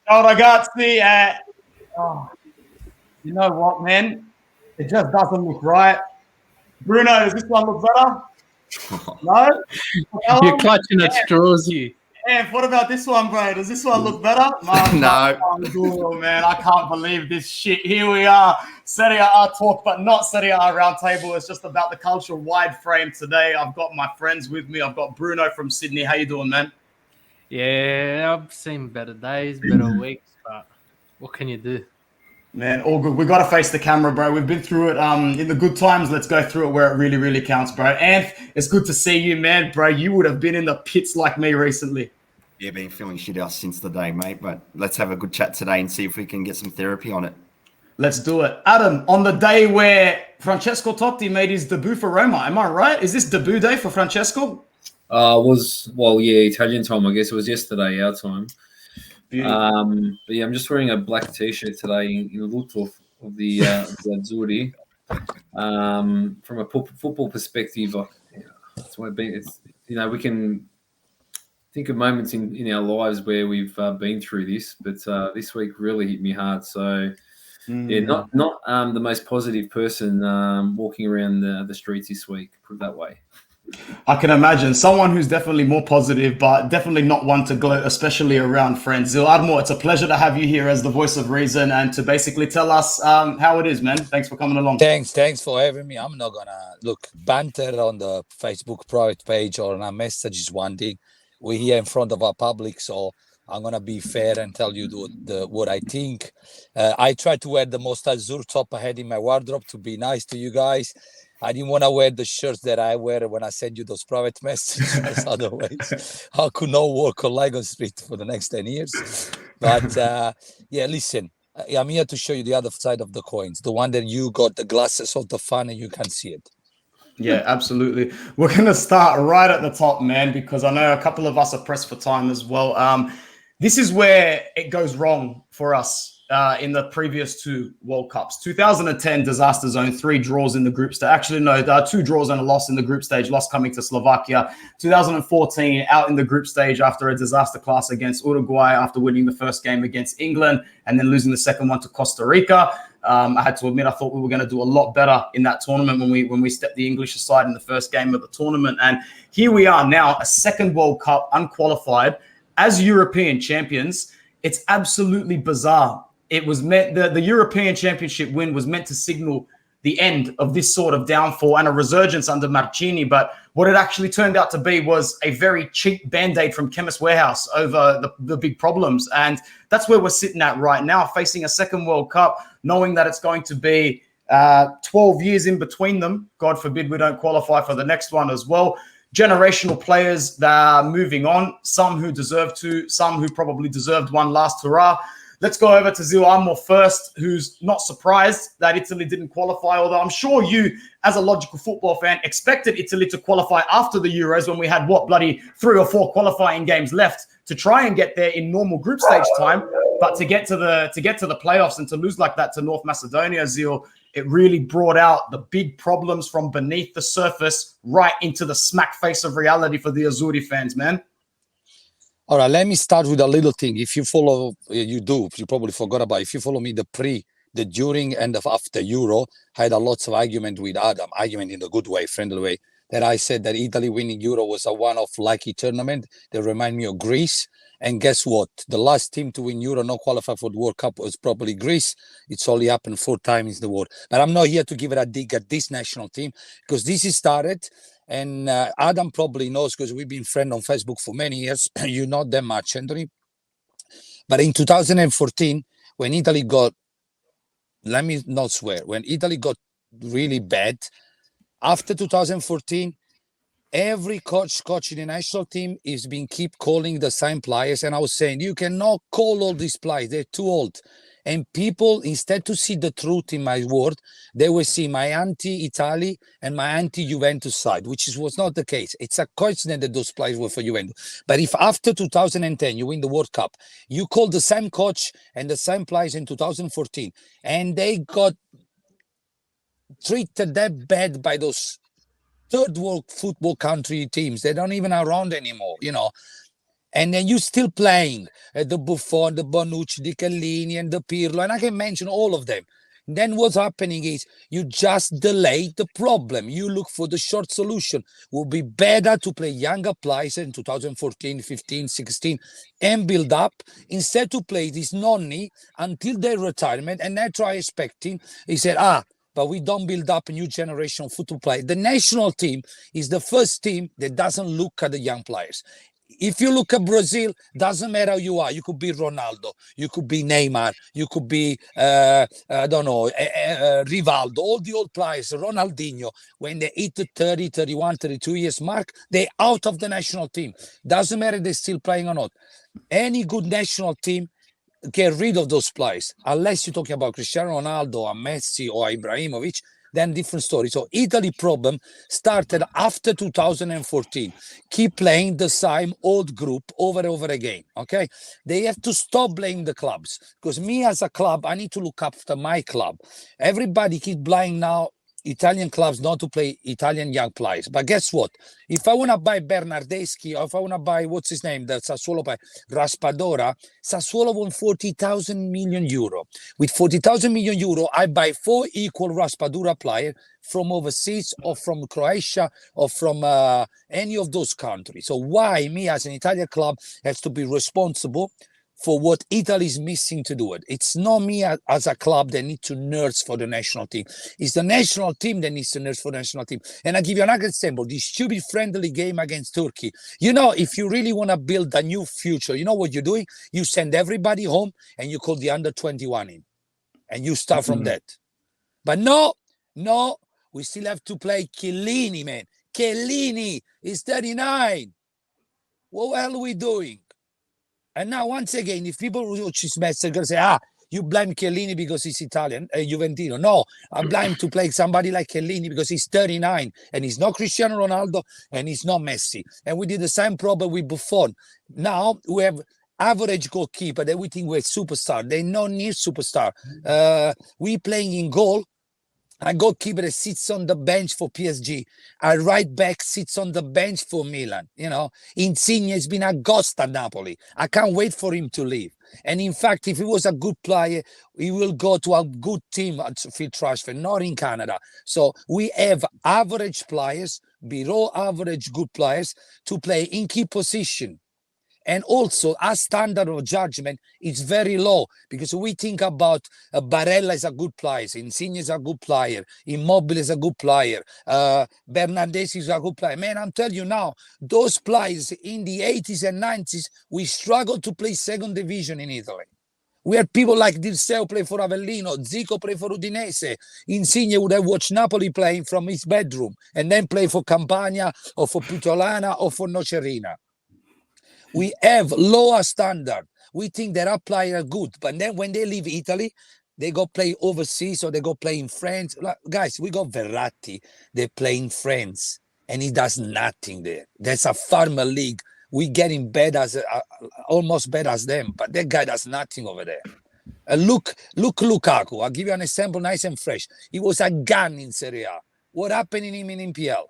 Ciao ragazzi. Oh, you know what, man? It just doesn't look right. Bruno, does this one look better? No? You're clutching at straws here. And what about this one, bro? Does this one look better? No. Man, I can't believe this shit. Here we are. Serie A talk, but not Serie A roundtable. It's just about the culture wide frame today. I've got my friends with me. I've got Bruno from Sydney. How you doing, man? Yeah, I've seen better days, better weeks, but what can you do? Man, all good. We've got to face the camera, bro. We've been through it in the good times. Let's go through it where it really, really counts, bro. And it's good to see you, man. Bro, you would have been in the pits like me recently. Yeah, been feeling shit out since the day, mate. But let's have a good chat today and see if we can get some therapy on it. Let's do it. Adam, on the day where Francesco Totti made his debut for Roma, am I right? Is this debut day for Francesco? Italian time. I guess it was yesterday, our time. Beautiful. But yeah, I'm just wearing a black T-shirt today in look of the Azzurri. From a football perspective, it's we can think of moments in our lives where we've been through this, but this week really hit me hard. So yeah, not the most positive person walking around the streets this week. Put it that way. I can imagine someone who's definitely more positive, but definitely not one to gloat, especially around friends. Zil Admor, it's a pleasure to have you here as the voice of reason and to basically tell us how it is, man. Thanks for coming along. Thanks for having me. I'm not gonna banter on the Facebook private page or on a message is one thing. We're here in front of our public, so I'm gonna be fair and tell you what I think. I try to wear the most Azzurri top I had in my wardrobe to be nice to you guys. I didn't want to wear the shirts that I wear when I send you those private messages. Otherwise, I could not walk on Liga Street for the next 10 years. But yeah, listen, I'm here to show you the other side of the coins, the one that you got the glasses of the fun and you can see it. Yeah, absolutely. We're going to start right at the top, man, because I know a couple of us are pressed for time as well. This is where it goes wrong for us. In the previous two World Cups. 2010, disaster zone, 3 draws in the group stage. Actually, no, 2 draws and a loss in the group stage, loss coming to Slovakia. 2014, out in the group stage after a disaster class against Uruguay after winning the first game against England and then losing the second one to Costa Rica. I had to admit, I thought we were going to do a lot better in that tournament when we stepped the English aside in the first game of the tournament. And here we are now, a second World Cup, unqualified, as European champions. It's absolutely bizarre. It was meant the European Championship win was meant to signal the end of this sort of downfall and a resurgence under Mancini. But what it actually turned out to be was a very cheap Band-Aid from Chemist Warehouse over the big problems. And that's where we're sitting at right now, facing a second World Cup, knowing that it's going to be 12 years in between them. God forbid we don't qualify for the next one as well. Generational players that are moving on, some who deserve to, some who probably deserved one last hurrah. Let's go over to Zil Admor first, who's not surprised that Italy didn't qualify, although I'm sure you, as a logical football fan, expected Italy to qualify after the Euros when we had, bloody 3 or 4 qualifying games left to try and get there in normal group stage time. But to get to the playoffs and to lose like that to North Macedonia, Zil, it really brought out the big problems from beneath the surface right into the smack face of reality for the Azzurri fans, man. All right, let me start with a little thing. If you follow, you probably forgot about it. If you follow me, the during, and after Euro, I had a lots of argument with Adam, argument in a good way, friendly way, that I said that Italy winning Euro was a one-off lucky tournament that remind me of Greece. And guess what? The last team to win Euro, not qualify for the World Cup, was probably Greece. It's only happened 4 times in the world. But I'm not here to give it a dig at this national team because this is started. And Adam probably knows because we've been friends on Facebook for many years. You know them much, Anthony. But in 2014, when Italy got, let me not swear, when Italy got really bad, after 2014, every coach in the national team is being keep calling the same players. And I was saying, you cannot call all these players. They're too old. And people, instead to see the truth in my word, they will see my anti-Italy and my anti-Juventus side, which was not the case. It's a coincidence that those players were for Juventus. But if after 2010 you win the World Cup, you call the same coach and the same players in 2014, and they got treated that bad by those third world football country teams, they don't even around anymore, And then you still playing the Buffon, the Bonucci, the Chiellini, and the Pirlo, and I can mention all of them. Then what's happening is you just delay the problem. You look for the short solution. Will be better to play younger players in 2014, 15, 16 and build up instead to play this nonni until their retirement and then try expecting. He said, but we don't build up a new generation of football players. The national team is the first team that doesn't look at the young players. If you look at Brazil, doesn't matter who you are. You could be Ronaldo, you could be Neymar, you could be, Rivaldo, all the old players, Ronaldinho, when they hit the 30, 31, 32 years mark, they're out of the national team. Doesn't matter if they're still playing or not. Any good national team, get rid of those players, unless you're talking about Cristiano Ronaldo or Messi or Ibrahimovic, then different story. So Italy problem started after 2014. Keep playing the same old group over and over again, okay? They have to stop blaming the clubs, because me as a club, I need to look after my club. Everybody keep blaming now Italian clubs not to play Italian young players. But guess what? If I want to buy Bernardeschi, or if I want to buy, what's his name, that Sassuolo buy, Raspadora, Sassuolo won 40,000 million euro. With 40,000 million euro, I buy 4 equal Raspadura players from overseas or from Croatia or from any of those countries. So why me as an Italian club has to be responsible for what Italy is missing to do it? It's not me as a club that need to nurse for the national team. It's the national team that needs to nurse for the national team. And I'll give you another example, this stupid friendly game against Turkey. You know, if you really want to build a new future, you know what you're doing? You send everybody home and you call the under 21 in. And you start from that. But no, we still have to play Chiellini, man. Chiellini is 39. What the hell are we doing? And now, once again, if people watch this match, they're going to say, you blame Chiellini because he's Italian, Juventino. No, I blame to play somebody like Chiellini because he's 39 and he's not Cristiano Ronaldo and he's not Messi. And we did the same problem with Buffon. Now we have average goalkeeper that we think we're superstar. They're not near superstar. We playing in goal. A goalkeeper that sits on the bench for PSG. A right back sits on the bench for Milan. You know, Insigne has been a ghost at Napoli. I can't wait for him to leave. And in fact, if he was a good player, he will go to a good team at field transfer, not in Canada. So we have average players, below average good players to play in key position. And also, our standard of judgment is very low because we think about Barella is a good player, Insigne is a good player, Immobile is a good player, Bernardeschi is a good player. Man, I'm telling you now, those players in the 80s and 90s, we struggled to play second division in Italy. We had people like Dirceu play for Avellino, Zico play for Udinese. Insigne would have watched Napoli playing from his bedroom and then play for Campania or for Puttolana or for Nocerina. We have lower standard. We think that our players are good. But then when they leave Italy, they go play overseas or they go play in France. Like, guys, we got Verratti. They play in France and he does nothing there. That's a farmer league. We get him bad as almost bad as them. But that guy does nothing over there. Look Lukaku. I'll give you an example, nice and fresh. He was a gun in Serie A. What happened in him in PL?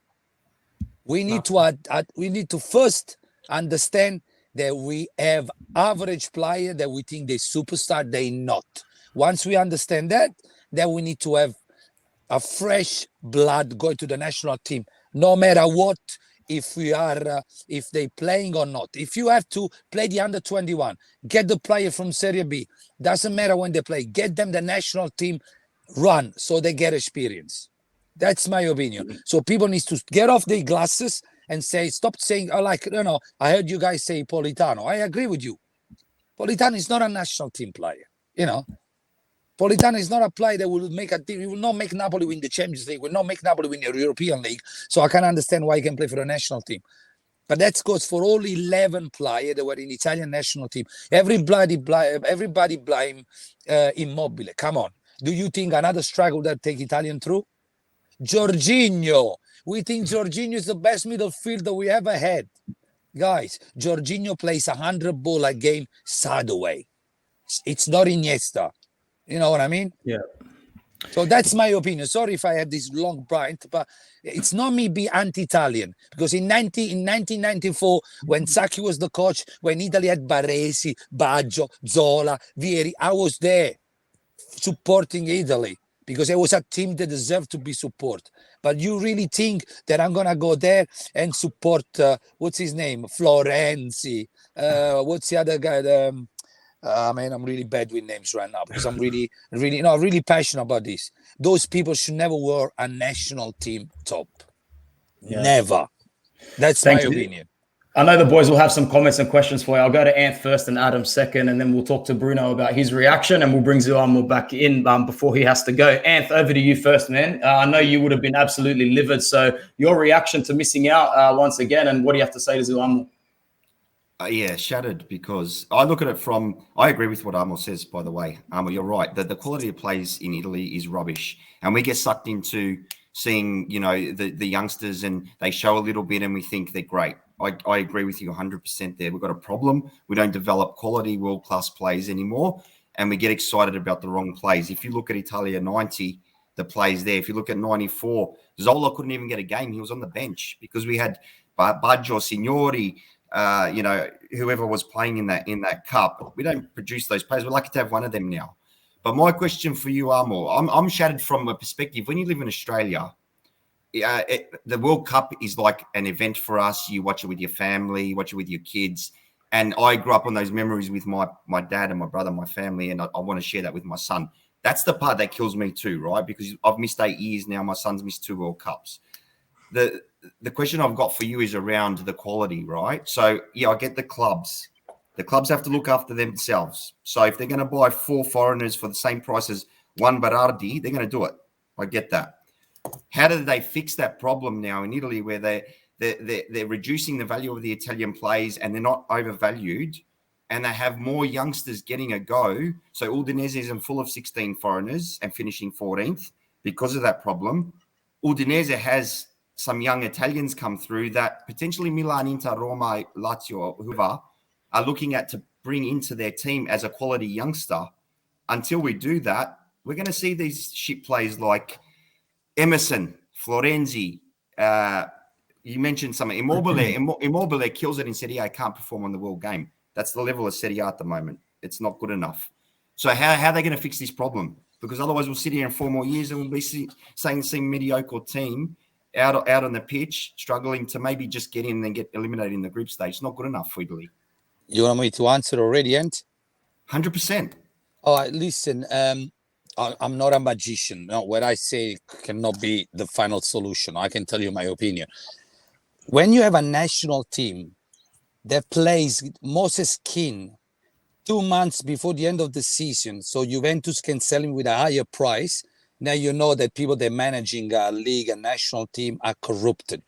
We need to first understand that we have average player that we think they superstar, they not. Once we understand that, then we need to have a fresh blood going to the national team, no matter what, if they playing or not. If you have to play the under 21, get the player from Serie B, doesn't matter when they play, get them the national team run so they get experience. That's my opinion. So people need to get off their glasses and stop saying, I heard you guys say Politano. I agree with you. Politano is not a national team player. Politano is not a player that will make a team. He will not make Napoli win the Champions League. Will not make Napoli win the European League. So I can understand why he can play for the national team. But that goes for all 11 players that were in the Italian national team. Everybody blame Immobile. Come on. Do you think another striker would take Italian through? Jorginho. We think Jorginho is the best middle fielder we ever had. Guys, Jorginho plays 100 ball a game side away. It's not Iniesta. You know what I mean? Yeah. So that's my opinion. Sorry if I had this long rant, but it's not me be anti-Italian, because in 1994, when Sacchi was the coach, when Italy had Baresi, Baggio, Zola, Vieri, I was there supporting Italy because it was a team that deserved to be supported. But you really think that I'm going to go there and support, what's his name? Florenzi. What's the other guy? Man, I'm really bad with names right now because I'm really passionate about this. Those people should never wear a national team top. Yeah. Never. That's Thank my you. opinion. I know the boys will have some comments and questions for you. I'll go to Ant first and Adam second, and then we'll talk to Bruno about his reaction, and we'll bring Zuamo back in before he has to go. Ant, over to you first, man. I know you would have been absolutely livid. So your reaction to missing out once again, and what do you have to say to Zuamo? Yeah, shattered, because I look at it from, I agree with what Amo says, by the way. You're right, that the quality of plays in Italy is rubbish. And we get sucked into seeing, the youngsters, and they show a little bit and we think they're great. I agree with you 100% there. We've got a problem. We don't develop quality world-class plays anymore, and we get excited about the wrong plays. If you look at Italia 90, the plays there. If you look at 94, Zola couldn't even get a game. He was on the bench because we had Baggio, Signori, whoever was playing in that cup. We don't produce those players. We're lucky to have one of them now. But my question for you, Amo, I'm shattered from a perspective. When you live in Australia, the World Cup is like an event for us. You watch it with your family, you watch it with your kids. And I grew up on those memories with my dad and my brother, my family, and I want to share that with my son. That's the part that kills me too, right? Because I've missed 8 years now. My son's missed 2 World Cups. The question I've got for you is around the quality, right? So, yeah, I get the clubs. The clubs have to look after themselves. So if they're going to buy 4 foreigners for the same price as one Berardi, they're going to do it. I get that. How do they fix that problem now in Italy, where they're reducing the value of the Italian players and they're not overvalued, and they have more youngsters getting a go? So Udinese isn't full of 16 foreigners and finishing 14th because of that problem. Udinese has some young Italians come through that potentially Milan, Inter, Roma, Lazio, whoever are looking at to bring into their team as a quality youngster. Until we do that, we're going to see these shit plays like Emerson, Florenzi. You mentioned something. Immobile kills it in Serie A, can't perform on the world game. That's the level of Serie A at the moment. It's not good enough. So how are they going to fix this problem? Because otherwise we'll sit here in 4 more years and we'll be seeing mediocre team out on the pitch, struggling to maybe just get in and get eliminated in the group stage. It's not good enough for Italy. You want me to answer already, Ant? 100%. All right, listen, I'm not a magician. No, what I say cannot be the final solution. I can tell you my opinion. When you have a national team that plays Moses Kean 2 months before the end of the season, so Juventus can sell him with a higher price, now you know that people that are managing a league, a national team, are corrupted.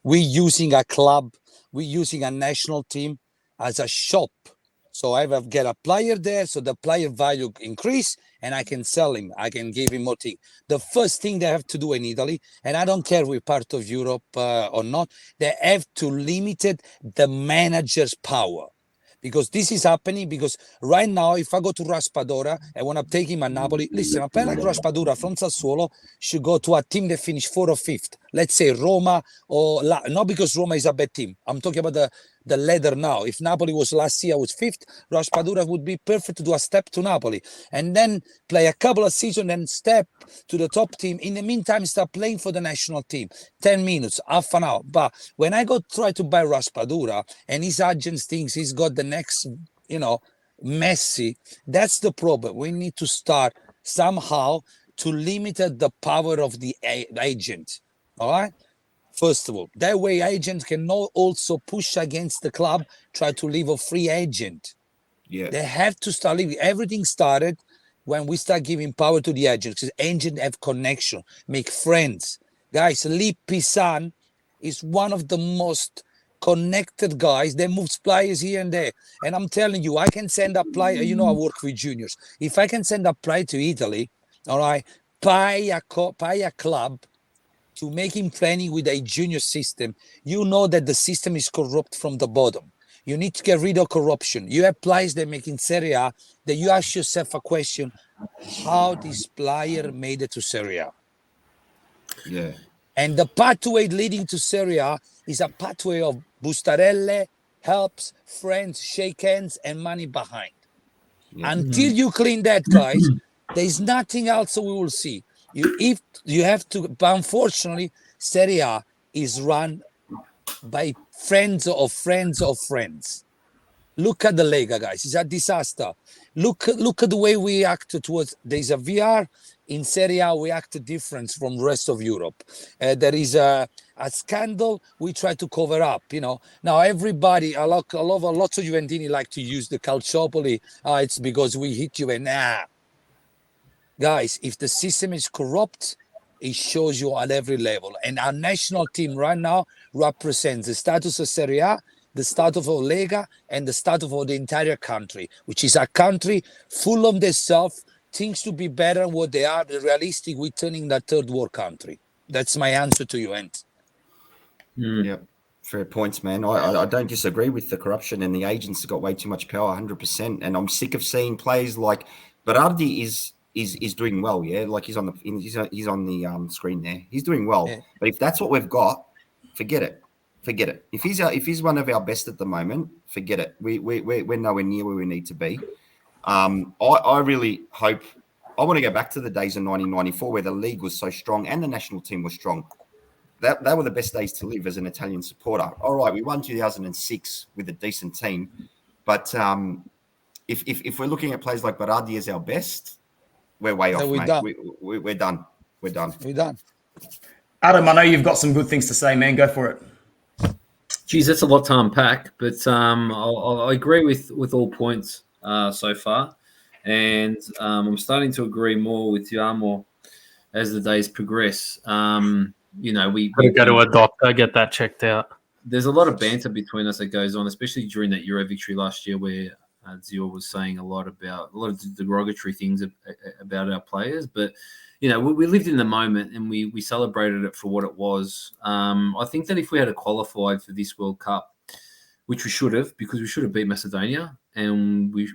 We're using a club, we're using a national team as a shop. So I have get a player there, so the player value increase, and I can sell him. I can give him more thing. The first thing they have to do in Italy, and I don't care if we're part of Europe or not, they have to limit the manager's power. Because this is happening, because right now, if I go to Raspadora and want to take him at Napoli, listen, a player like Raspadora from Sassuolo should go to a team that finished 4th or 5th. Let's say Roma, not because Roma is a bad team. I'm talking about the ladder now. If Napoli was last year, was 5th, Raspadura would be perfect to do a step to Napoli and then play a couple of seasons and step to the top team. In the meantime, start playing for the national team. 10 minutes, half an hour. But when I go try to buy Raspadura and his agent thinks he's got the next, Messi, that's the problem. We need to start somehow to limit the power of the agent. All right? First of all, that way agents can also push against the club, try to leave a free agent. Yeah. They have to start leaving. Everything started when we start giving power to the agents, because agents have connection, make friends. Guys, Lippi San is one of the most connected guys that moves players here and there. And I'm telling you, I can send a player, I work with juniors. If I can send a player to Italy, all right, pay a club to make him training with a junior system, you know that the system is corrupt from the bottom. You need to get rid of corruption. You have players that make in Serie A that you ask yourself a question: how this player made it to Serie A? Yeah. And the pathway leading to Serie A is a pathway of bustarelle, helps, friends, shake hands, and money behind. Yeah. Until you clean that, guys, there is nothing else we will see. You have to, but unfortunately, Serie A is run by friends of friends of friends. Look at the Liga, guys. It's a disaster. Look at the way we act towards. There's a VR in Serie A. We act different from the rest of Europe. There is a scandal we try to cover up. Now everybody, lots of Juventini like to use the Calciopoli. It's because we hit you. And guys, if the system is corrupt, it shows you at every level. And our national team right now represents the status of Serie A, the status of Liga, and the status of the entire country, which is a country full of themselves, things to be better than what they are, realistic, we're turning that third world country. That's my answer to you, Ant. Yep. Fair points, man. I don't disagree with the corruption, and the agents have got way too much power, 100%. And I'm sick of seeing players like Berardi is doing well, yeah. Like he's on the screen there. He's doing well, yeah. But if that's what we've got, forget it. If he's one of our best at the moment, forget it. We're nowhere near where we need to be. I really hope. I want to go back to the days of 1994 where the league was so strong and the national team was strong. That were the best days to live as an Italian supporter. All right, we won 2006 with a decent team, but if we're looking at players like Berardi as our best, we're way off, mate. Done. We're done. We're done. Adam, I know you've got some good things to say, man. Go for it. Geez, that's a lot to unpack, but I agree with all points so far, and I'm starting to agree more with Yamo as the days progress. We go to a doctor, get that checked out. There's a lot of banter between us that goes on, especially during that Euro victory last year, where Azzurri was saying a lot of derogatory things about our players, but we lived in the moment and we celebrated it for what it was. I think that if we had qualified for this World Cup, which we should have, because we should have beat Macedonia, and we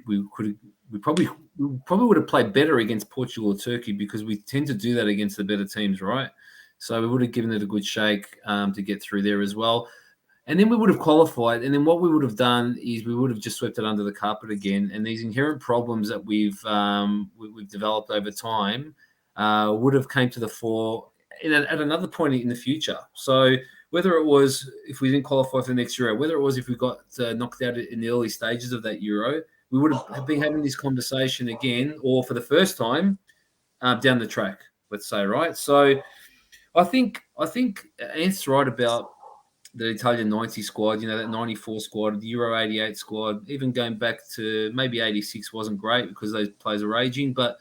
probably would have played better against Portugal or Turkey, because we tend to do that against the better teams, right? So we would have given it a good shake to get through there as well. And then we would have qualified. And then what we would have done is we would have just swept it under the carpet again. And these inherent problems that we've developed over time would have came to the fore at another point in the future. So whether it was if we didn't qualify for the next Euro, whether it was if we got knocked out in the early stages of that Euro, we would have been having this conversation again, or for the first time down the track, let's say, right? So I think Ant's right about the Italian 90 squad, that 94 squad, the Euro 88 squad, even going back to maybe 86 wasn't great because those players are aging. But,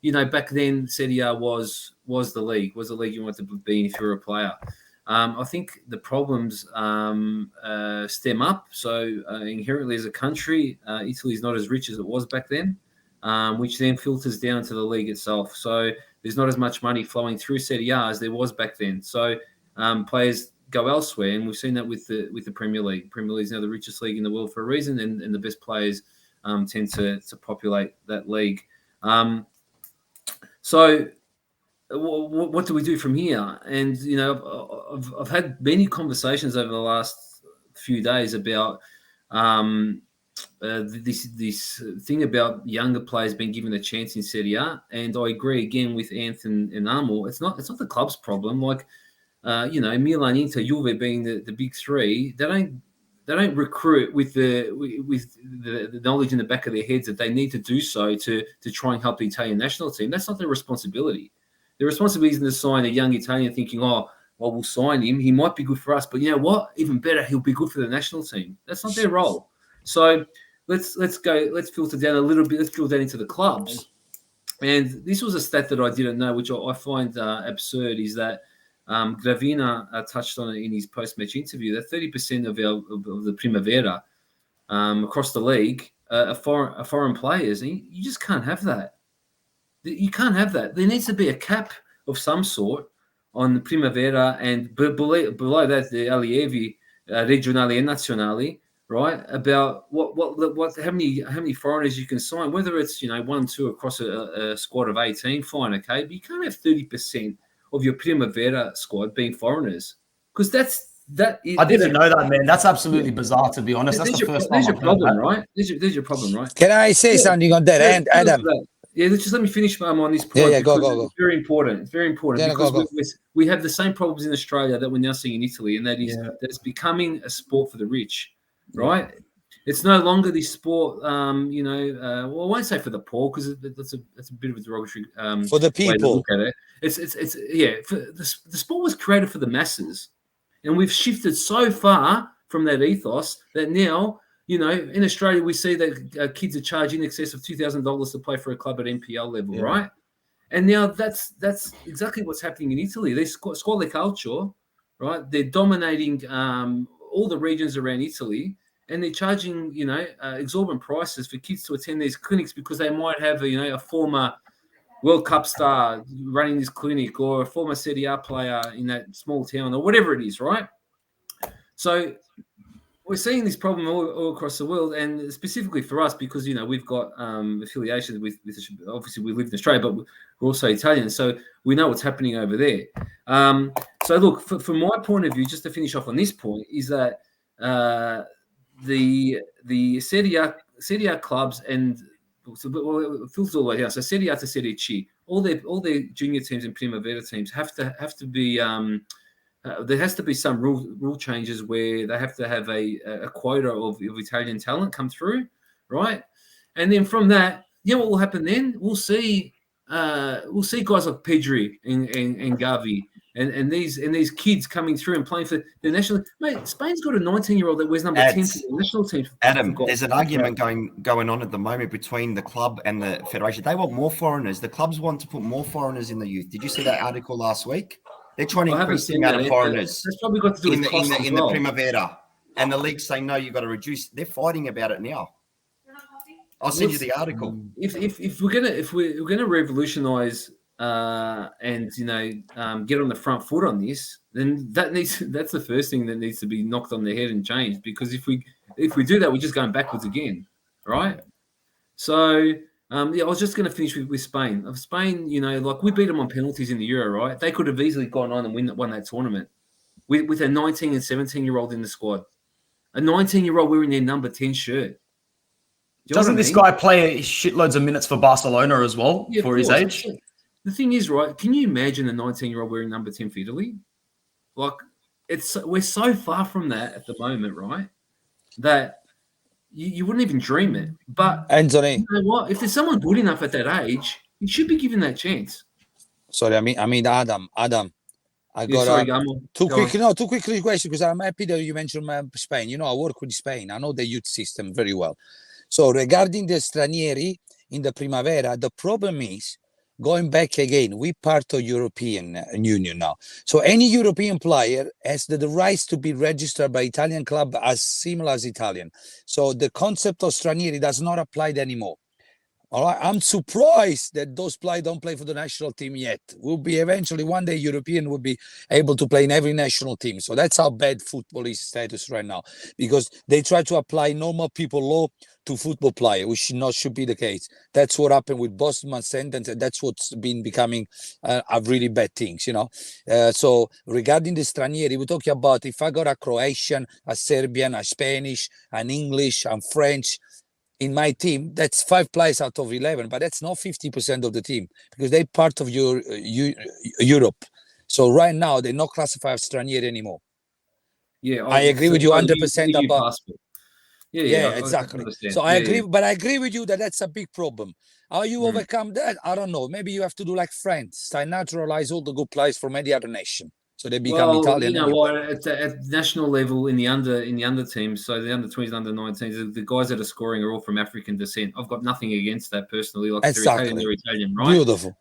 back then, Serie A was the league you wanted to be in if you were a player. I think the problems stem up. So inherently as a country, Italy is not as rich as it was back then, which then filters down to the league itself. So there's not as much money flowing through Serie A as there was back then. So players go elsewhere, and we've seen that with the Premier League. Premier League is now the richest league in the world for a reason, and the best players tend to populate that league. So what do we do from here? And I've had many conversations over the last few days about this thing about younger players being given a chance in Serie A, and I agree again with Anthony and Amo. It's not the club's problem. Like Milan, Inter, Juve being the big three, they don't recruit with the knowledge in the back of their heads that they need to do so to try and help the Italian national team. That's not their responsibility. Their responsibility isn't to sign a young Italian thinking, oh, well, we'll sign him. He might be good for us, but you know what? Even better, he'll be good for the national team. That's not their role. So let's filter down a little bit. Let's drill down into the clubs. And this was a stat that I didn't know, which I find absurd, is that Gravina touched on it in his post-match interview, that 30% of the Primavera across the league are foreign players. And you just can't have that. You can't have that. There needs to be a cap of some sort on the Primavera, and below that, the Allievi, Regionali and Nazionali. right? About how many foreigners you can sign, whether it's 1, 2 across a squad of 18, fine, okay, but you can't have 30% of your Primavera squad being foreigners, because I didn't know that, man. That's absolutely bizarre, to be honest. That's the first time There's your I've heard problem, that. right? There's your problem, right? Can I say something on that end, Adam? Yeah, just let me finish on this point. Yeah, go. It's very important. It's very important Yeah, because go. we have the same problems in Australia that we're now seeing in Italy, and that is that it's becoming a sport for the rich, right? It's no longer this sport, well, I won't say for the poor, because that's a bit of a derogatory For the way to people. look at it. The sport was created for the masses, and we've shifted so far from that ethos that now, in Australia, we see that kids are charged in excess of $2,000 to play for a club at NPL level, right? And now that's exactly what's happening in Italy. They Scuola Calcio, right? They're dominating all the regions around Italy, and they're charging, exorbitant prices for kids to attend these clinics because they might have a former World Cup star running this clinic, or a former Serie A player in that small town, or whatever it is, right? So we're seeing this problem all across the world, and specifically for us, because we've got affiliations with obviously we live in Australia, but we're also Italian, so we know what's happening over there. So look, from my point of view, just to finish off on this point, is that the Serie A clubs, and it filters all the way down. So Serie A to Serie C, all their junior teams and Primavera teams have to be. There has to be some rule changes where they have to have a quota of Italian talent come through, right? And then from that, what will happen then? We'll see guys like Pedri and Gavi and these kids coming through and playing for the national. Mate, Spain's got a 19-year-old that wears number 10 for the national team. Adam, there's an argument going on at the moment between the club and the federation. They want more foreigners. The clubs want to put more foreigners in the youth. Did you see that article last week? They're trying to increase the amount of foreigners That's probably got to do with cost in the Primavera, and the league's saying no, you've got to reduce. They're fighting about it now. I'll send you the article. If we're gonna revolutionise and get on the front foot on this, then that's the first thing that needs to be knocked on the head and changed. Because if we do that, we're just going backwards again, right? So. I was just going to finish with Spain. Spain, we beat them on penalties in the Euro, right? They could have easily gone on and won that tournament with a 19 and 17-year-old in the squad. A 19-year-old wearing their number 10 shirt. Doesn't this guy play shitloads of minutes for Barcelona as well for his age? The thing is, right, can you imagine a 19-year-old wearing number 10 for Italy? We're so far from that at the moment, right, that you wouldn't even dream it. But Anthony, you know what? If there's someone good enough at that age, you should be given that chance. Sorry, I mean Adam. I got two quick questions, because I'm happy that you mentioned Spain. I work with Spain. I know the youth system very well. So regarding the stranieri in the Primavera, the problem is, going back again, we part of European Union now. So any European player has the rights to be registered by Italian club as similar as Italian. So the concept of stranieri does not apply anymore. All right, I'm surprised that those players don't play for the national team yet. Will be eventually one day European will be able to play in every national team. So that's how bad football is status right now, because they try to apply normal people law to football player, which should be the case. That's what happened with Bosman sentence, and that's what's been becoming a really bad things, So regarding the stranieri, we're talking about if I got a Croatian, a Serbian, a Spanish, an English, and French in my team, that's 5 players out of 11, but that's not 50% of the team, because they're part of Europe. So right now, they're not classified as stranieri anymore. Yeah, I agree with you 100% about. Yeah, exactly. So I agree, but I agree with you that that's a big problem. How you overcome that? I don't know. Maybe you have to do like France, naturalize all the good players from any other nation, so they become Italian. At national level in the under teams, so the under 20s, under 19s, the guys that are scoring are all from African descent. I've got nothing against that personally. Like exactly. they're Italian, right? Beautiful.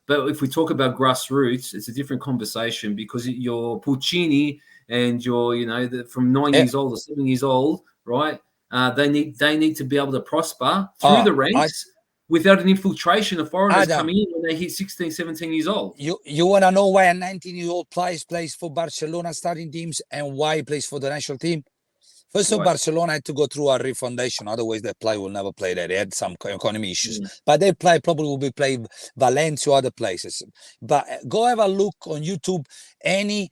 But if we talk about grassroots, it's a different conversation, because you're Puccini and you're from 9 years old or 7 years old, right? They need to be able to prosper through the ranks without an infiltration of foreigners coming in when they hit 16, 17 years old. You want to know why a 19-year-old plays for Barcelona starting teams and why he plays for the national team? First of Right. Barcelona had to go through a refundation. Otherwise, their player will never play there. They had some economy issues. But their play probably will be playing Valencia or other places. But go have a look on YouTube. Any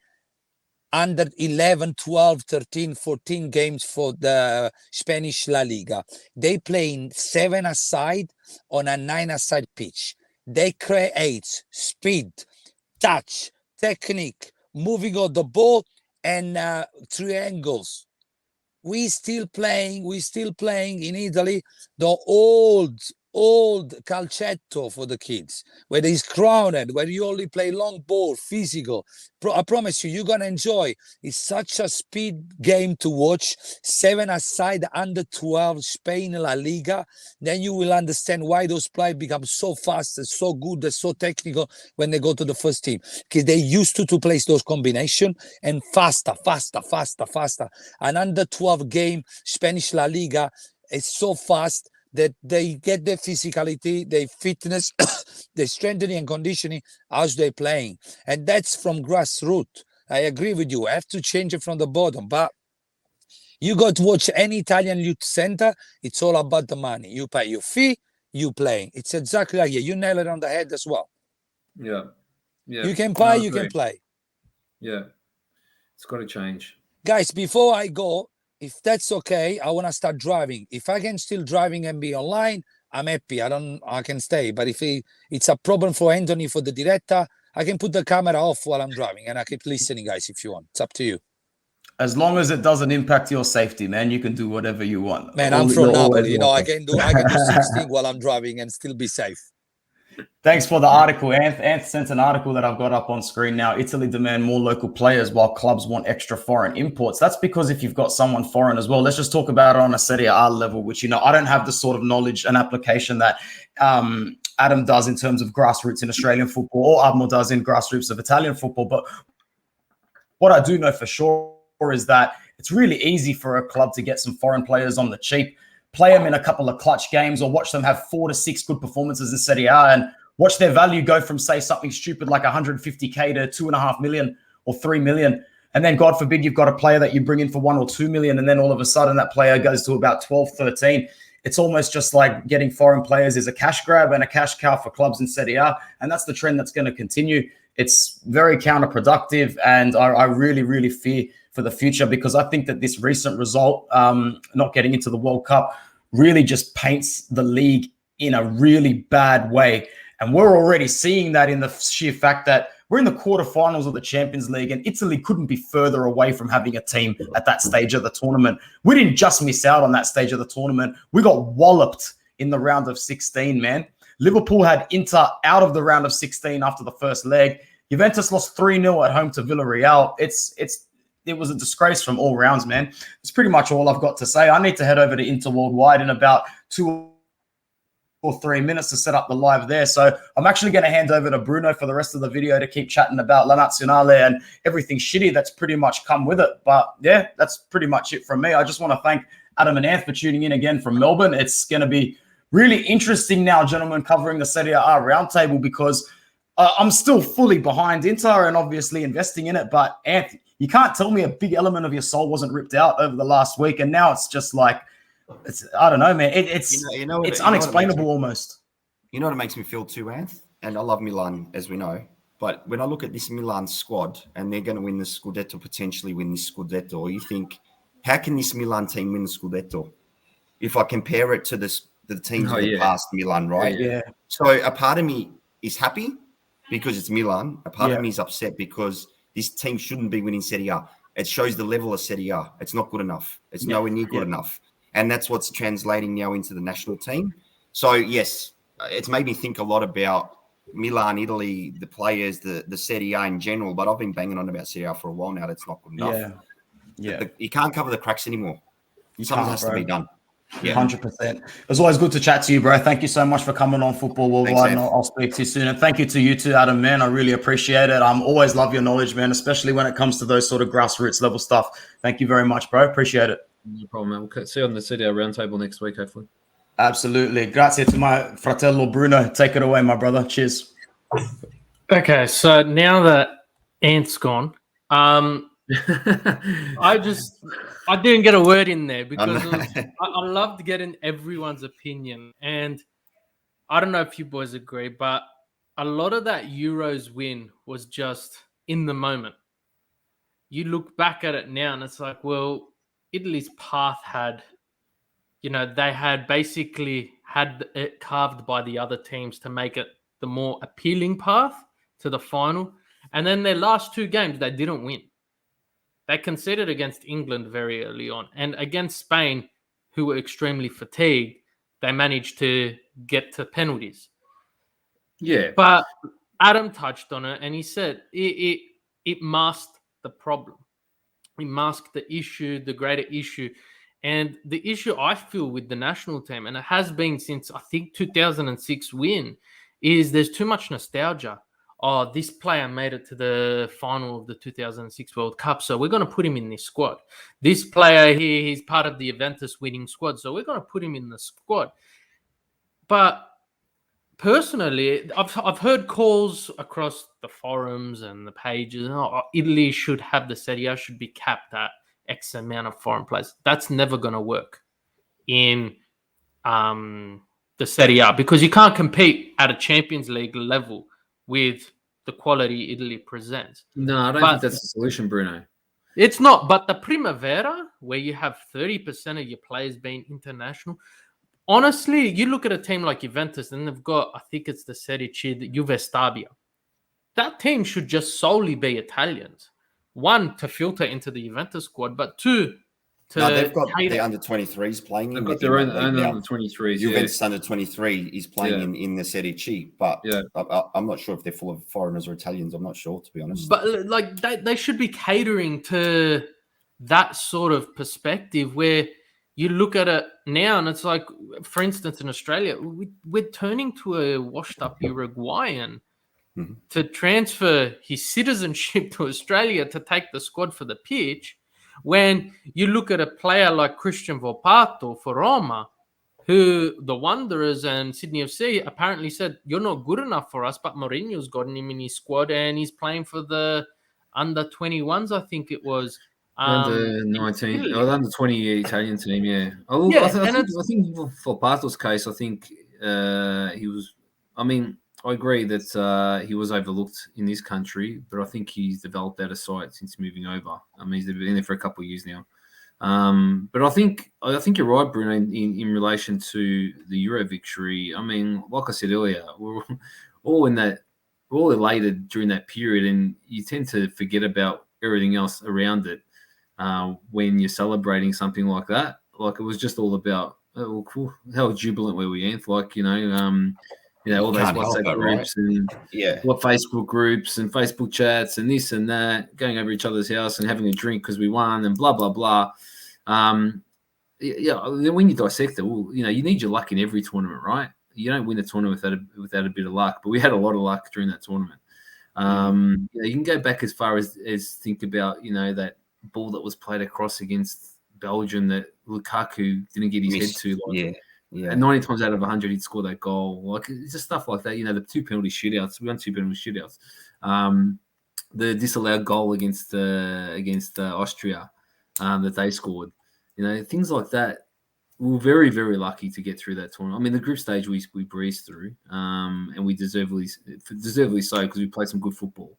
under 11, 12, 13, 14 games for the Spanish La Liga. They play in 7-a-side on a 9-a-side pitch. They create speed, touch, technique, moving on the ball, and triangles. We still playing in Italy the old calcetto for the kids, where it's crowded, where you only play long ball, physical. I promise you, you're gonna enjoy. It's such a speed game to watch. 7-a-side under 12 Spain La Liga. Then you will understand why those players become so fast and so good and so technical when they go to the first team, because they used to place those combination and faster. An under 12 game Spanish La Liga is so fast that they get their physicality, their fitness, their strengthening and conditioning as they're playing. And that's from grassroots. I agree with you. I have to change it from the bottom. But you got to watch any Italian youth center. It's all about the money. You pay your fee, you play. It's exactly like you nail it on the head as well. Yeah. You can buy, you can play. Yeah. It's got to change. Guys, before I go, if that's okay, I want to start driving. If I can still driving and be online, I'm happy. I can stay. But if it's a problem for Anthony, for the director, I can put the camera off while I'm driving and I keep listening, guys, if you want. It's up to you. As long as it doesn't impact your safety, man, you can do whatever you want. Man, I'm from Napoli. I can do 16 while I'm driving and still be safe. Thanks for the article, Anth sent an article that I've got up on screen now. Italy demand more local players while clubs want extra foreign imports. That's because if you've got someone foreign as well, let's just talk about it on a Serie A level, which, I don't have the sort of knowledge and application that Adam does in terms of grassroots in Australian football, or Admo does in grassroots of Italian football. But what I do know for sure is that it's really easy for a club to get some foreign players on the cheap, play them in a couple of clutch games, or watch them have 4 to 6 good performances in Serie A and watch their value go from, say, something stupid like 150K to 2.5 million or 3 million. And then, God forbid, you've got a player that you bring in for 1 or 2 million, and then all of a sudden that player goes to about 12, 13. It's almost just like getting foreign players is a cash grab and a cash cow for clubs in Serie A. And that's the trend that's going to continue. It's very counterproductive. And I really, really fear for the future, because I think that this recent result, not getting into the World Cup, really just paints the league in a really bad way. And we're already seeing that in the sheer fact that we're in the quarterfinals of the Champions League, and Italy couldn't be further away from having a team at that stage of the tournament. We didn't just miss out on that stage of the tournament. We got walloped in the round of 16, man. Liverpool had Inter out of the round of 16 after the first leg. Juventus lost 3-0 at home to Villarreal. It was a disgrace from all rounds, man. It's pretty much all I've got to say. I need to head over to Inter Worldwide in about 2 or 3 minutes to set up the live there. So I'm actually going to hand over to Bruno for the rest of the video to keep chatting about La Nazionale and everything shitty that's pretty much come with it. But yeah, that's pretty much it from me. I just want to thank Adam and Anth for tuning in again from Melbourne. It's going to be really interesting now, gentlemen, covering the Serie A roundtable, because I'm still fully behind Inter and obviously investing in it. But Anth, you can't tell me a big element of your soul wasn't ripped out over the last week. And now it's just like, I don't know, man. It's unexplainable almost. You know what it makes me feel too, Anth? And I love Milan, as we know. But when I look at this Milan squad and they're going to win the Scudetto, potentially win this Scudetto, you think, how can this Milan team win the Scudetto? If I compare it to the teams of the past, Milan, right? Yeah. So a part of me is happy because it's Milan. A part of me is upset because this team shouldn't be winning Serie A. It shows the level of Serie A. It's not good enough. It's nowhere near good enough. And that's what's translating now into the national team. So, yes, it's made me think a lot about Milan, Italy, the players, the Serie A in general. But I've been banging on about Serie A for a while now. That's not good enough. Yeah. You can't cover the cracks anymore. Something has to be done. Yeah. 100%. It was always good to chat to you, bro. Thank you so much for coming on Football Worldwide. And I'll speak to you soon. And thank you to you too, Adam, man. I really appreciate it. Always love your knowledge, man, especially when it comes to those sort of grassroots level stuff. Thank you very much, bro. Appreciate it. No problem, man. We'll see you on the Serie A roundtable next week, hopefully. Absolutely. Grazie to my fratello Bruno. Take it away, my brother. Cheers. Okay, so now that Ant's gone, I didn't get a word in there because know. I loved getting everyone's opinion. And I don't know if you boys agree, but a lot of that Euros win was just in the moment. You look back at it now and it's like, well, Italy's path had, they had basically had it carved by the other teams to make it the more appealing path to the final. And then their last two games, they didn't win. They conceded against England very early on. And against Spain, who were extremely fatigued, they managed to get to penalties. Yeah. But Adam touched on it and he said it masked the problem. It masked the issue, the greater issue. And the issue I feel with the national team, and it has been since I think 2006 win, is there's too much nostalgia. Oh, this player made it to the final of the 2006 World Cup, so we're going to put him in this squad. This player here, he's part of the Juventus winning squad, so we're going to put him in the squad. But personally, I've heard calls across the forums and the pages, Italy should have the Serie A, should be capped at X amount of foreign players. That's never going to work in the Serie A because you can't compete at a Champions League level with the quality Italy presents. No, I don't think that's the solution, Bruno. It's not. But the Primavera, where you have 30% of your players being international, honestly, you look at a team like Juventus and they've got, I think it's the Serie C, the Juve Stabia. That team should just solely be Italians. One, to filter into the Juventus squad, but two, they've got the under-23s playing. They've got their own under-23s. Juventus under-23 is playing in the Serie C, but I'm not sure if they're full of foreigners or Italians. I'm not sure, to be honest. But like they should be catering to that sort of perspective where you look at it now and it's like, for instance, in Australia, we're turning to a washed-up Uruguayan to transfer his citizenship to Australia to take the squad for the pitch. When you look at a player like Christian Volpato for Roma, who the Wanderers and Sydney FC apparently said, you're not good enough for us, but Mourinho's gotten him in his squad and he's playing for the under-21s, I think it was. Under 19, or under 20 Italian team, yeah. I think for Pato's case, I think he was. I mean, I agree that he was overlooked in this country, but I think he's developed out of sight since moving over. I mean, he's been there for a couple of years now. But I think you're right, Bruno, in relation to the Euro victory. I mean, like I said earlier, we're all elated during that period, and you tend to forget about everything else around it. When you're celebrating something like that, like it was just all about cool, how jubilant were we, Anth? Like all those WhatsApp groups and what Facebook groups and Facebook chats and this and that, going over each other's house and having a drink because we won and blah blah blah. When you dissect it, you need your luck in every tournament, right? You don't win a tournament without a bit of luck, but we had a lot of luck during that tournament. You can go back as far as think about that ball that was played across against Belgium that Lukaku didn't get his head to. And 90 times out of 100 he'd score that goal. Like it's just stuff like that. The 2 penalty shootouts. We won 2 penalty shootouts. The disallowed goal against Austria that they scored. Things like that. We were very, very lucky to get through that tournament. I mean, the group stage we breezed through, and we deservedly so because we played some good football.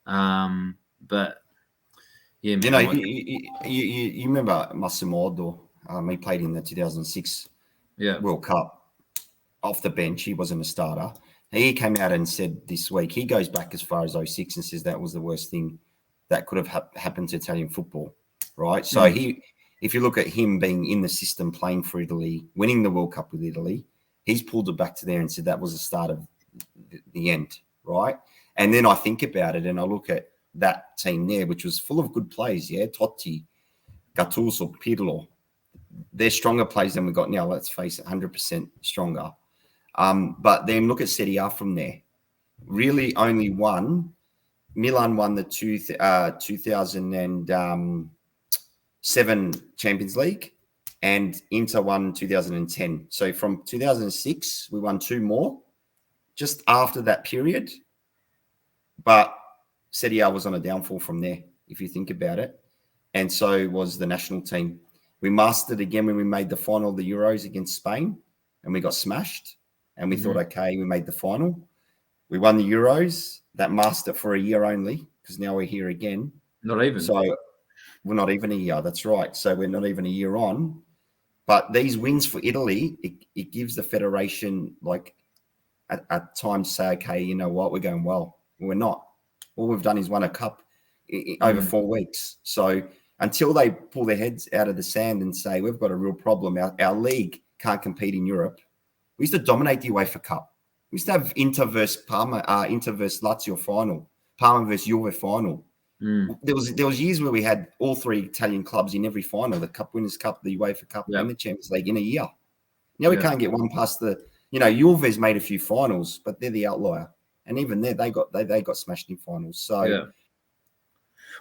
But yeah, you remember Massimo Oddo? He played in the 2006 World Cup off the bench. He wasn't a starter. He came out and said this week, he goes back as far as 06 and says that was the worst thing that could have happened to Italian football, right? So if you look at him being in the system, playing for Italy, winning the World Cup with Italy, he's pulled it back to there and said that was the start of the end, right? And then I think about it and I look at that team there, which was full of good players, Totti, Gattuso, Pirlo. They're stronger players than we got now, let's face it, 100% stronger. But then look at Serie A from there. Really only one. Milan won the 2007 Champions League and Inter won 2010. So from 2006, we won 2 more just after that period. But Serie A was on a downfall from there. if you think about it. And so was the national team. We mastered again when we made the final of the Euros against Spain, and we got smashed. And we thought, okay, we made the final. We won the Euros. That mastered for a year only, because now we're here again. Not even. So we're not even a year. That's right. So we're not even a year on. But these wins for Italy, it gives the federation like at times to say, okay, you know what, we're going well. We're not. All we've done is won a cup over 4 weeks. So until they pull their heads out of the sand and say, we've got a real problem, our league can't compete in Europe. We used to dominate the UEFA Cup. We used to have Inter versus Parma, Inter versus Lazio final, Parma versus Juve final. There was years where we had all 3 Italian clubs in every final, the Cup Winners' Cup, the UEFA Cup, and the Champions League in a year. Now we can't get one past the, Juve's made a few finals, but they're the outlier. And even there, they got smashed in finals. So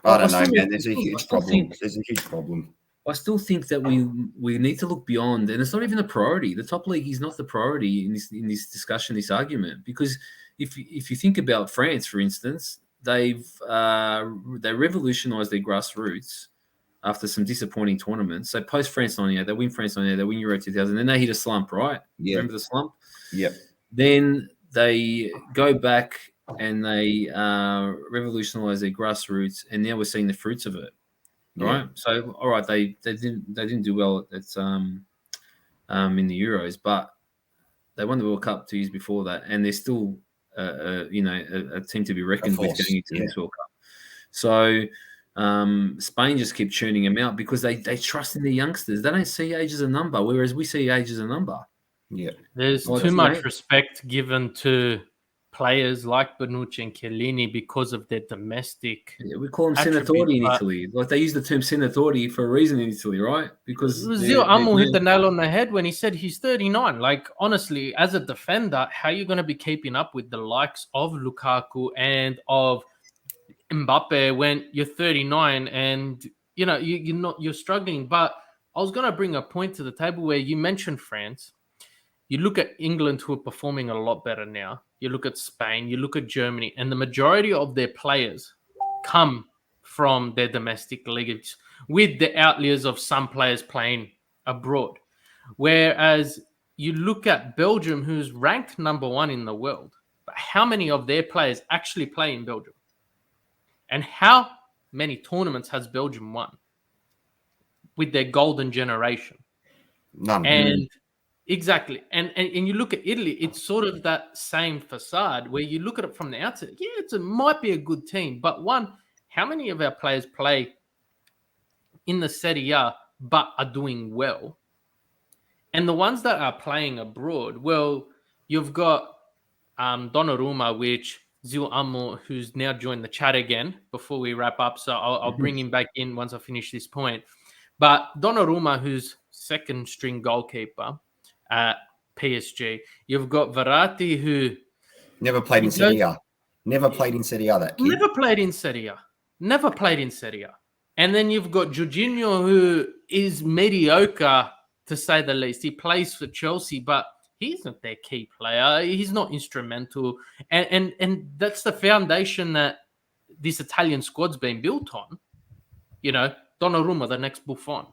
I don't know, man. There's a huge problem. There's a huge problem. I still think that we need to look beyond, and it's not even a priority. The top league is not the priority in this discussion, this argument, because if you think about France, for instance, they revolutionized their grassroots after some disappointing tournaments. So post France 98, they win France 98, they win Euro 2000, then they hit a slump, right? Yeah. Remember the slump? Yep. Then they go back and they revolutionize their grassroots, and now we're seeing the fruits of it. Right. So, all right, they didn't do well at in the Euros, but they won the World Cup 2 years before that, and they're still a team to be reckoned with going into this World Cup. So Spain just keep churning them out because they trust in the youngsters. They don't see age as a number, whereas we see age as a number. Yeah, there's too much respect given to players like Bonucci and Chiellini because of their domestic. Yeah, we call them senatori in Italy. Like they use the term senatori for a reason in Italy, right? Because Zio Amo hit the nail on the head when he said he's 39. Like, honestly, as a defender, how are you going to be keeping up with the likes of Lukaku and of Mbappe when you're 39 and you're struggling? But I was going to bring a point to the table where you mentioned France. You look at England, who are performing a lot better now. You look at Spain, you look at Germany, and the majority of their players come from their domestic leagues with the outliers of some players playing abroad. Whereas you look at Belgium, who's ranked number 1 in the world, but how many of their players actually play in Belgium? And how many tournaments has Belgium won with their golden generation? None. And exactly. And you look at Italy, it's sort of that same facade where you look at it from the outset. Yeah, it might be a good team. But one, how many of our players play in the Serie A but are doing well? And the ones that are playing abroad, well, you've got Donnarumma, which Zil Amo, who's now joined the chat again before we wrap up. So I'll bring him back in once I finish this point. But Donnarumma, who's second string goalkeeper at PSG. You've got Verratti, who never played in Serie A. Never played in Serie A, that kid. Never played in Serie A. And then you've got Jorginho, who is mediocre, to say the least. He plays for Chelsea, but he's not their key player. He's not instrumental. And that's the foundation that this Italian squad's been built on. Donnarumma, the next Buffon.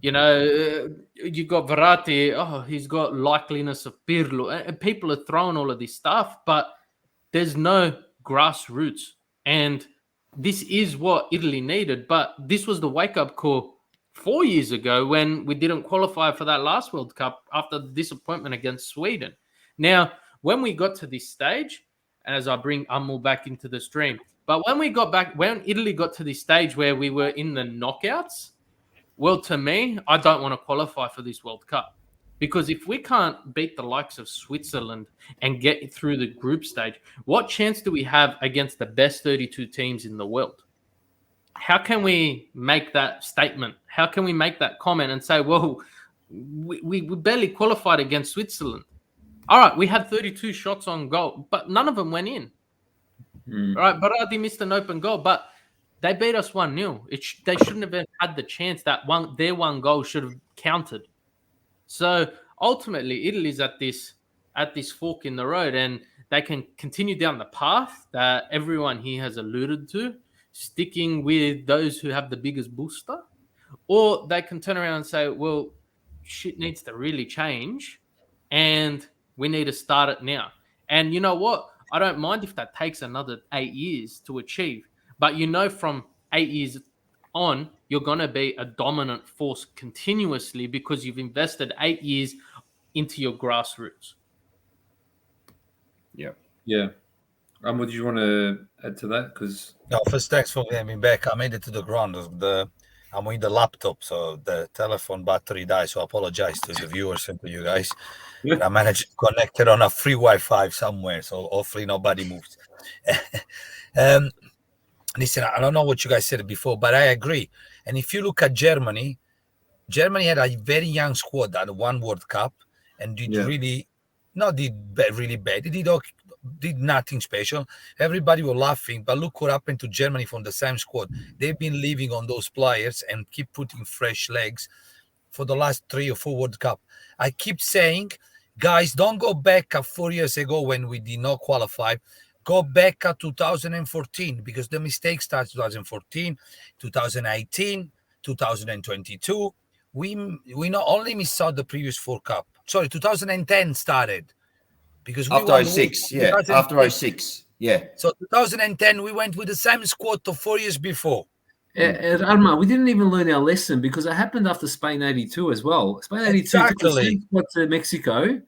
You got Verratti. He's got likeliness of Pirlo. And people are throwing all of this stuff, but there's no grassroots. And this is what Italy needed. But this was the wake-up call 4 years ago when we didn't qualify for that last World Cup after the disappointment against Sweden. Now, when we got to this stage, as I bring Amul back into the stream, but when Italy got to this stage where we were in the knockouts, well, to me, I don't want to qualify for this World Cup because if we can't beat the likes of Switzerland and get through the group stage, what chance do we have against the best 32 teams in the world? How can we make that statement? How can we make that comment and say, well, we barely qualified against Switzerland. All right, we had 32 shots on goal, but none of them went in. All right, Berardi missed an open goal, but they beat us 1-0. They shouldn't have had the chance that their one goal should have counted. So ultimately, Italy's at this fork in the road, and they can continue down the path that everyone here has alluded to, sticking with those who have the biggest booster, or they can turn around and say, well, shit needs to really change and we need to start it now. And you know what? I don't mind if that takes another 8 years to achieve. But from 8 years on, you're going to be a dominant force continuously because you've invested 8 years into your grassroots. Yeah. Yeah. Would you want to add to that? Because No, first, thanks for getting me back. I made it to the ground. I'm with the laptop, so the telephone battery died. So I apologize to the viewers and to you guys. I managed to connect it on a free Wi-Fi somewhere, so hopefully nobody moves. Listen, I don't know what you guys said before, but I agree. And if you look at Germany had a very young squad at one World Cup and did really bad. It did nothing special. Everybody was laughing, but look what happened to Germany from the same squad. They've been living on those players and keep putting fresh legs for the last 3 or 4 World Cup. I keep saying, guys, don't go back 4 years ago when we did not qualify. Go back at 2014 because the mistake starts 2014, 2018, 2022. We not only missed out the previous 4 Cup. Sorry, 2010 started. Because after 06, after 06, yeah. So 2010, we went with the same squad to 4 years before. Arma, we didn't even learn our lesson because it happened after Spain 82 as well. Spain 82 took the same squad to Mexico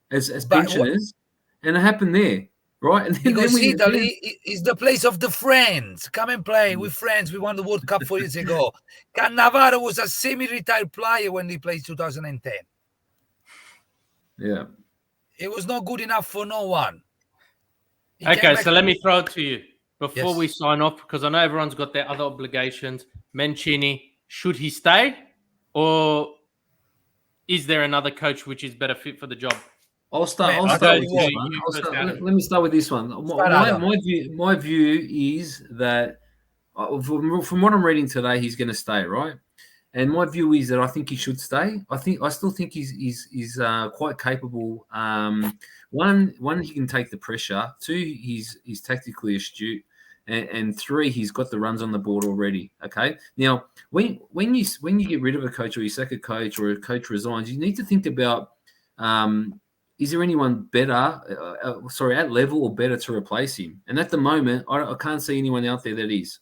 as pensioners, and it happened there, right? And because Italy is the place of the friends. Come and play with friends. We won the World Cup 4 years ago. Cannavaro was a semi-retired player when he played 2010. Yeah. It was not good enough for no one. Okay, so let me throw it to you before we sign off, because I know everyone's got their other obligations. Mancini, should he stay, or is there another coach which is better fit for the job? I'll start with this one. Let me start with this one. My view is that from what I'm reading today, he's going to stay, right? And my view is that I think he should stay. I still think he's quite capable. One, he can take the pressure. 2, he's tactically astute, and 3, he's got the runs on the board already. Okay. Now, when you get rid of a coach or you sack a coach or a coach resigns, you need to think about is there anyone better, at level or better to replace him? And at the moment, I can't see anyone out there that is.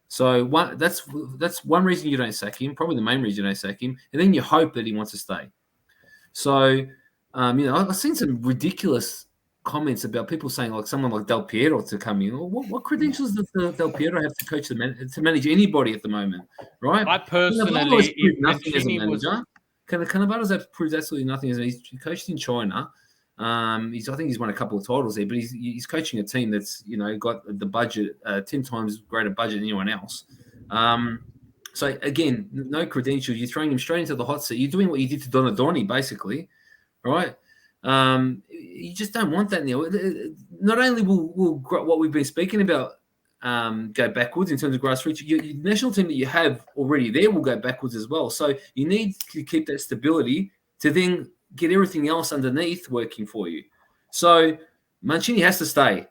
So that's one reason you don't sack him, probably the main reason you don't sack him, and then you hope that he wants to stay. So, I've seen some ridiculous comments about people saying like someone like Del Piero to come in. What credentials does Del Piero have to coach to manage anybody at the moment, right? I personally, nothing as a manager. Cannavaro's have proved absolutely nothing as he coached in China. I think he's won a couple of titles there, but he's coaching a team that's got the budget 10 times greater budget than anyone else. So again, no credentials. You're throwing him straight into the hot seat. You're doing what you did to Donadoni, basically, right? You just don't want that now. Not only will what we've been speaking about go backwards in terms of grassroots, your national team that you have already there will go backwards as well. So you need to keep that stability to then get everything else underneath working for you. So Mancini has to stay.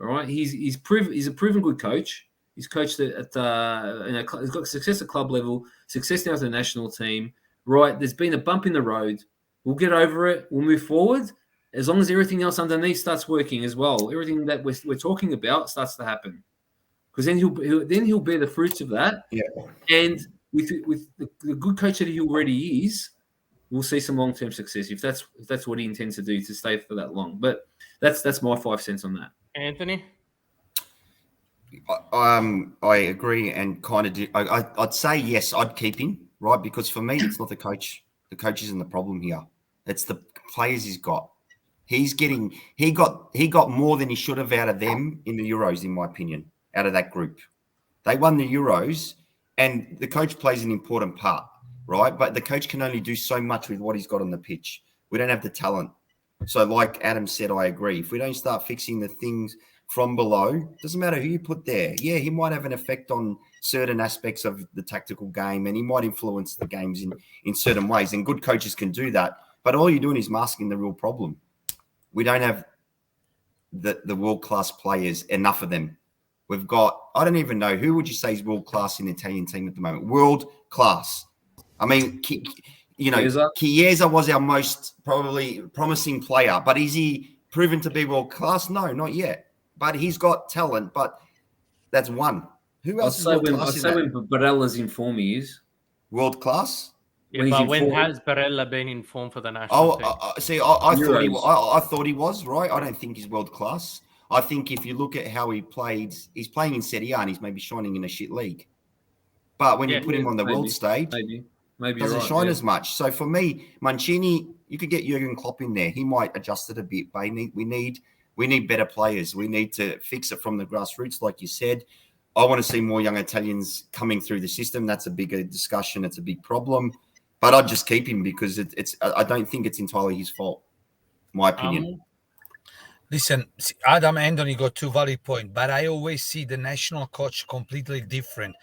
All right. He's a proven good coach. He's coached at he's got success at club level, success now as a national team. Right. There's been a bump in the road. We'll get over it. We'll move forward. As long as everything else underneath starts working as well, everything that we're talking about starts to happen. Because then he'll bear the fruits of that. Yeah. And with the good coach that he already is, we'll see some long-term success if that's what he intends to do, to stay for that long. But that's my 5 cents on that. Anthony? I agree and kind of do. I'd say yes, I'd keep him, right? Because for me, it's not the coach. The coach isn't the problem here. It's the players he's got. He got more than he should have out of them in the Euros, in my opinion, out of that group. They won the Euros, and the coach plays an important part, right? But the coach can only do so much with what he's got on the pitch. We don't have the talent. So like Adam said, I agree. If we don't start fixing the things from below, doesn't matter who you put there. Yeah, he might have an effect on certain aspects of the tactical game, and he might influence the games in certain ways, and good coaches can do that. But all you're doing is masking the real problem. We don't have the world-class players, enough of them. We've got, I don't even know, who would you say is world class in the Italian team at the moment? World class. I mean, Chiesa was our most probably promising player, but is he proven to be world class? No, not yet. But he's got talent, but that's one. Who else is world class? I'd say when Barella's in form, he is world class. Yeah, but when has Barella been in form for the national team? I thought he was, right? I don't think he's world class. I think if you look at how he played, he's playing in Serie A and he's maybe shining in a shit league. But when you put him on the world stage, maybe doesn't shine as much. So for me, Mancini, you could get Jurgen Klopp in there. He might adjust it a bit, but we need better players. We need to fix it from the grassroots, like you said. I want to see more young Italians coming through the system. That's a bigger discussion. It's a big problem. But I'd just keep him because I don't think it's entirely his fault, my opinion. Listen, Adam Anthony got two valid points, but I always see the national coach completely different.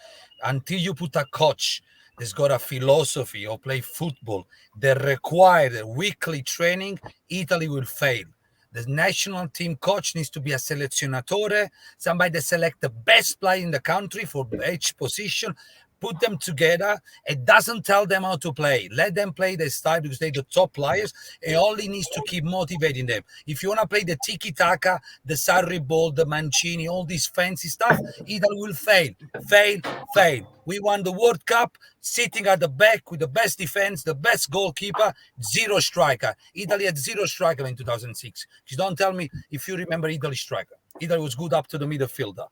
Until you put a coach that's got a philosophy or play football that require weekly training, Italy will fail. The national team coach needs to be a selezionatore, somebody that select the best player in the country for each position, put them together. It doesn't tell them how to play. Let them play their style because they're the top players. It only needs to keep motivating them. If you want to play the tiki-taka, the Sarri ball, the Mancini, all this fancy stuff, Italy will fail. We won the World Cup sitting at the back with the best defense, the best goalkeeper, zero striker. Italy had zero striker in 2006. Just don't tell me if you remember Italy striker. Italy was good up to the midfielder.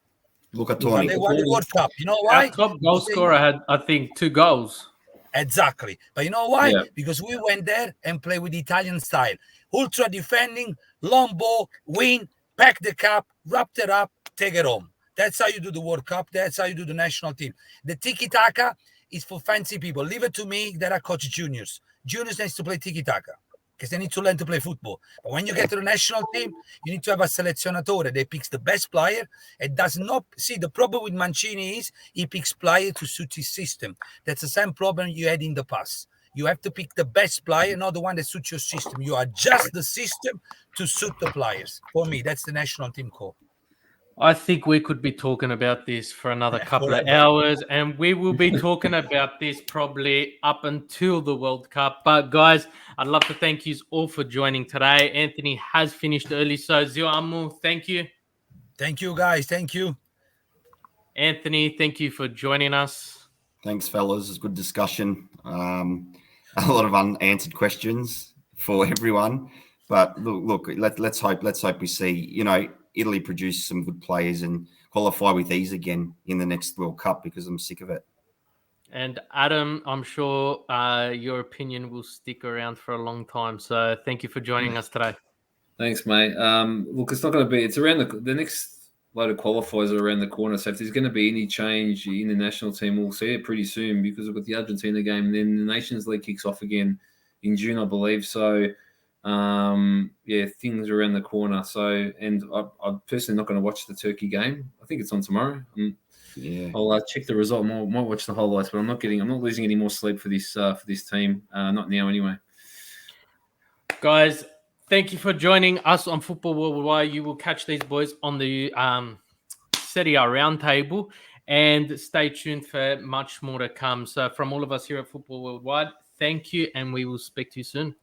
Look at Tony. They won the World Cup. You know why? Our top goal scorer had, I think, 2 goals. Exactly. But you know why? Yeah. Because we went there and played with Italian style. Ultra defending, long ball, win, pack the cup, wrap it up, take it home. That's how you do the World Cup. That's how you do the national team. The tiki-taka is for fancy people. Leave it to me that are coach juniors. Juniors needs to play tiki-taka because they need to learn to play football. But when you get to the national team, you need to have a selezionatore that picks the best player. It does not see the problem with Mancini is he picks player to suit his system. That's the same problem you had in the past. You have to pick the best player, not the one that suits your system. You adjust the system to suit the players. For me, that's the national team call. I think we could be talking about this for another couple of hours, and we will be talking about this probably up until the World Cup. But guys, I'd love to thank you all for joining today. Anthony has finished early, so Zio Amu, thank you. Thank you, guys. Thank you. Anthony, thank you for joining us. Thanks, fellas. It's a good discussion. A lot of unanswered questions for everyone. But look, let's hope we see, Italy produce some good players and qualify with ease again in the next World Cup because I'm sick of it. And Adam, I'm sure your opinion will stick around for a long time. So thank you for joining us today. Thanks, mate. Look, it's not going to be. It's around the next load of qualifiers are around the corner. So if there's going to be any change in the national team, we'll see it pretty soon because we've got the Argentina game, and then the Nations League kicks off again in June, I believe. So. Things are around the corner. So, and I'm personally not going to watch the Turkey game. I think it's on tomorrow. I'll check the result. Might watch the highlights, but I'm not losing any more sleep for this team. Not now, anyway. Guys, thank you for joining us on Football Worldwide. You will catch these boys on the Serie A roundtable, and stay tuned for much more to come. So, from all of us here at Football Worldwide, thank you, and we will speak to you soon.